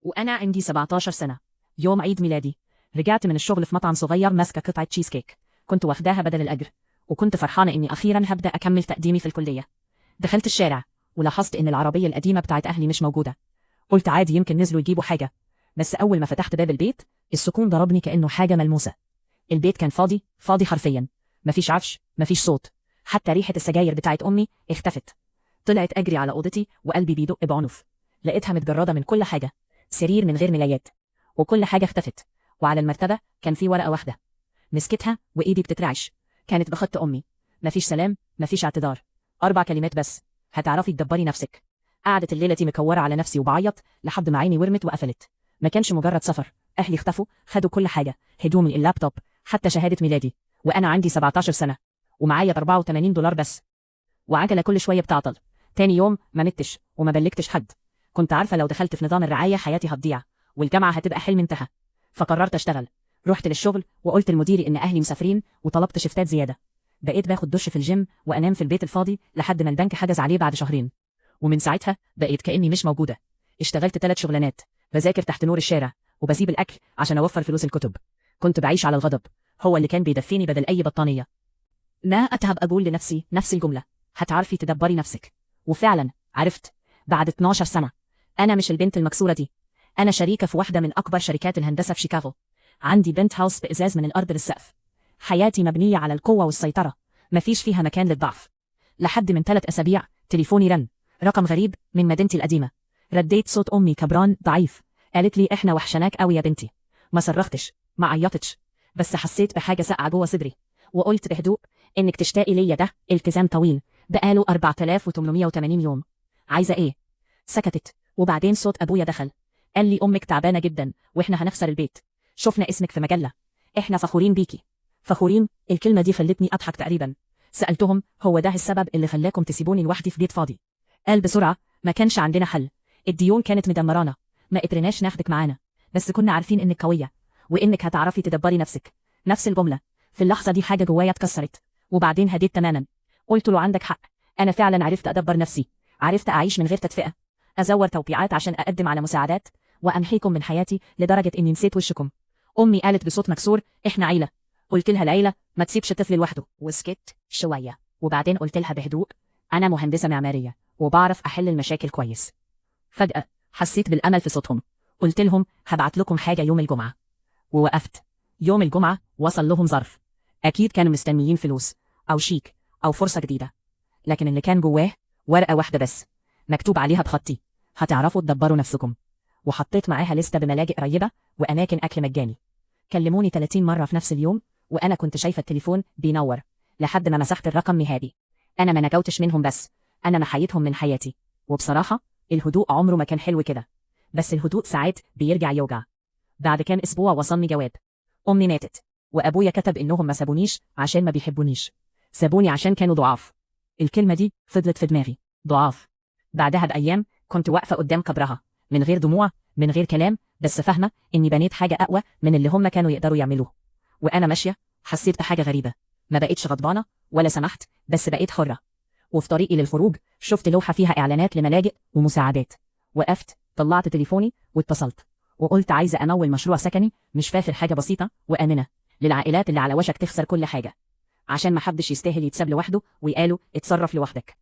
وأنا عندي 17 سنة. يوم عيد ميلادي رجعت من الشغل في مطعم صغير ماسكة قطعة تشيز كيك، كنت واخداها بدل الأجر، وكنت فرحانة إني أخيرا هبدأ أكمل تقديمي في الكلية. دخلت الشارع ولاحظت إن العربية القديمة بتاعت أهلي مش موجودة. قلت عادي يمكن نزلوا يجيبوا حاجة، بس أول ما فتحت باب البيت السكون ضربني كأنه حاجة ملموسة. البيت كان فاضي فاضي حرفيا، مفيش عفش مفيش صوت، حتى ريحة السجاير بتاعت أمي اختفت. طلعت أجري على أوضتي وقلبي بيدق بعنف، لقيتها متجردة من كل حاجة، سرير من غير ملايات، وكل حاجة اختفت. وعلى المرتبة كان في ورقة واحدة، مسكتها وإيدي بتترعش، كانت بخط أمي: مفيش سلام مفيش اعتذار، 4 كلمات بس، هتعرفي تدبري نفسك. قعدت الليلة دي مكورة على نفسي وبعيط لحد ما عيني ورمت وقفلت. ما كانش مجرد سفر، أهلي اختفوا، خدوا كل حاجة، هدومي، اللابتوب، حتى شهادة ميلادي، وأنا عندي 17 سنة ومعايا 84 دولار بس، وعجلة كل شوية بتعطل. تاني يوم ما نتش وما بلغتش حد، كنت عارفة لو دخلت في نظام الرعاية حياتي هتضيع والجامعة هتبقى حلم انتهى. فقررت أشتغل، رحت للشغل وقلت لمديري إن أهلي مسافرين وطلبت شفتات زيادة. بقيت باخد دش في الجيم وأنام في البيت الفاضي لحد ما البنك حجز عليه بعد شهرين، ومن ساعتها بقيت كأني مش موجودة. اشتغلت 3 شغلانات، بذاكر تحت نور الشارع وبسيب الأكل عشان أوفر فلوس الكتب. كنت بعيش على الغضب، هو اللي كان بيدفيني بدل أي بطانية. ما أتعب أقول لنفسي نفس الجملة: هتعرفي تدبري نفسك. وفعلا عرفت. بعد 12 سنة أنا مش البنت المكسورة دي، أنا شريكة في واحدة من أكبر شركات الهندسة في شيكاغو، عندي بنت هاوس بإزاز من الأرض للسقف، حياتي مبنية على القوة والسيطرة، مفيش فيها مكان للضعف. لحد من 3 أسابيع تليفوني رن، رقم غريب من مدينتي القديمة. رديت، صوت أمي كبران ضعيف، قالت لي: إحنا وحشناك قوي يا بنتي. ما صرختش ما عيطتش، بس حسيت بحاجة ساقعة جوه صدري، وقلت بهدوء: إنك تشتاقي ليا ده التزام طويل، بقاله 4880 يوم. عايزة إيه؟ سكتت، وبعدين صوت أبويا دخل، قال لي: أمك تعبانة جدا وإحنا هنخسر البيت، شفنا اسمك في مجلة، إحنا فخورين بيكي. فخورين؟ الكلمة دي خلتني أضحك تقريبا. سألتهم: هو ده السبب اللي خلاكم تسيبوني لوحدي في بيت فاضي؟ قال بسرعة: ما كانش عندنا حل، الديون كانت مدمرانا، ما قدرناش ناخدك معانا، بس كنا عارفين إنك قوية وإنك هتعرفي تدبري نفسك. نفس الجملة. في اللحظة دي حاجة جوايا اتكسرت، وبعدين هديت تماما. قلت له: عندك حق، أنا فعلا عرفت أدبر نفسي، عرفت أعيش من غير تدفئة، أزور توقيعات عشان أقدم على مساعدات، وأمحيكم من حياتي لدرجة إني نسيت وشكم. أمي قالت بصوت مكسور: إحنا عيلة. قلت لها: العيلة ما تسيبش الطفل لوحده. وسكت شوية، وبعدين قلت لها بهدوء: أنا مهندسة معمارية وبعرف أحل المشاكل كويس. فجأة حسيت بالأمل في صوتهم. قلت لهم: هبعت لكم حاجة يوم الجمعة. ووقفت. يوم الجمعة وصل لهم ظرف، أكيد كانوا مستنيين فلوس أو شيك أو فرصة جديدة، لكن اللي كان جواه ورقة واحدة بس، مكتوب عليها بخطي: هتعرفوا تدبروا نفسكم. وحطيت معاها لستة بملاجئ قريبة وأماكن أكل مجاني. كلموني 30 مرة في نفس اليوم، وأنا كنت شايفة التليفون بينور لحد ما مسحت الرقم نهائي. أنا ما نجوتش منهم، بس أنا محيتهم من حياتي. وبصراحة الهدوء عمره ما كان حلو كده، بس الهدوء ساعات بيرجع يوجع. بعد كام أسبوع وصلني جواب: أمي ماتت، وأبويا كتب إنهم ما سابونيش عشان ما بيحبونيش، سابوني عشان كانوا ضعاف. الكلمة دي فضلت في دماغي: ضعاف. بعدها بأيام كنت واقفة قدام قبرها، من غير دموع من غير كلام، بس فاهمة إني بنيت حاجة أقوى من اللي هم كانوا يقدروا يعملوه. وأنا ماشية حسيت بحاجة غريبة، ما بقيتش غضبانة ولا سمحت، بس بقيت حرة. وفي طريقي للخروج شفت لوحة فيها إعلانات لملاجئ ومساعدات، وقفت، طلعت تليفوني واتصلت، وقلت عايزة أمول مشروع سكني مش فاخر، حاجة بسيطة وآمنة للعائلات اللي على وشك تخسر كل حاجة، عشان ما حدش يستاهل يتساب لوحده ويقالوا اتصرف لوحدك.